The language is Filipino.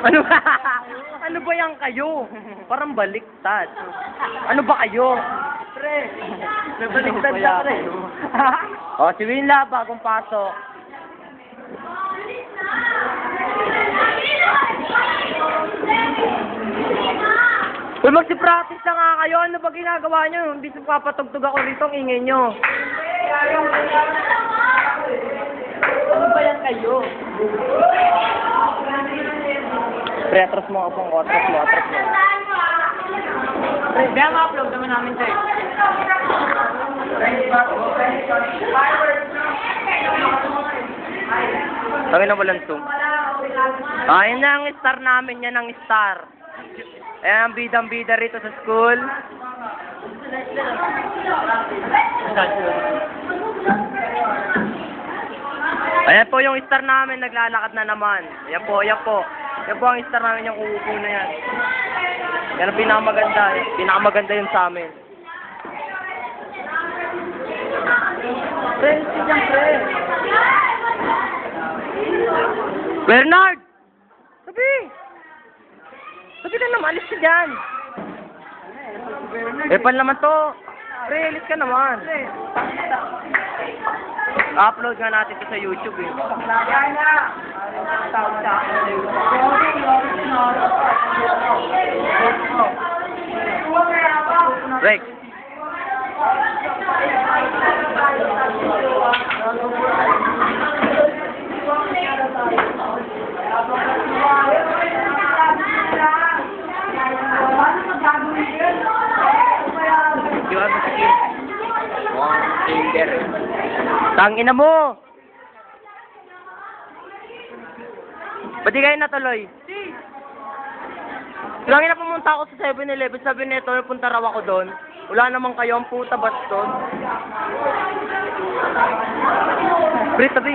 Ano ba? Ano ba yan kayo? Parang baliktad. Ano ba kayo? Pre, nabaliktad na pre. O, si Winla, bagong pasok. Uy, magsi-practice na nga kayo. Ano ba ginagawa nyo? Hindi sa papatugtog ako rito, ang ingay nyo. Ano ba yan kayo? Pre, atras mo ako pong atras mo. Pre, kaya ma-upload naman namin sa'yo. Sabi na walang zoom. Yan na ang star namin, yan ang star. Ayan ang bidang-bida rito sa school. Ayan po yung star namin, naglalakad na naman. Ayan po. Yan po ang star namin, yung uupo na yan. Yan ang pinakamaganda. Pinakamaganda yun sa amin. Pre, siya pre. Bernard! Sabi ka naman, alis ka dyan. Pan naman to. Pre, alis ka naman. Upload nga natin to sa YouTube eh. Rex. Tangina mo! Ba't di kayo natuloy? Lang na pumunta ako sa 7-Eleven, sabi nito, punta raw ako doon. Wala naman kayo, ang puta baston. Pre, tabi.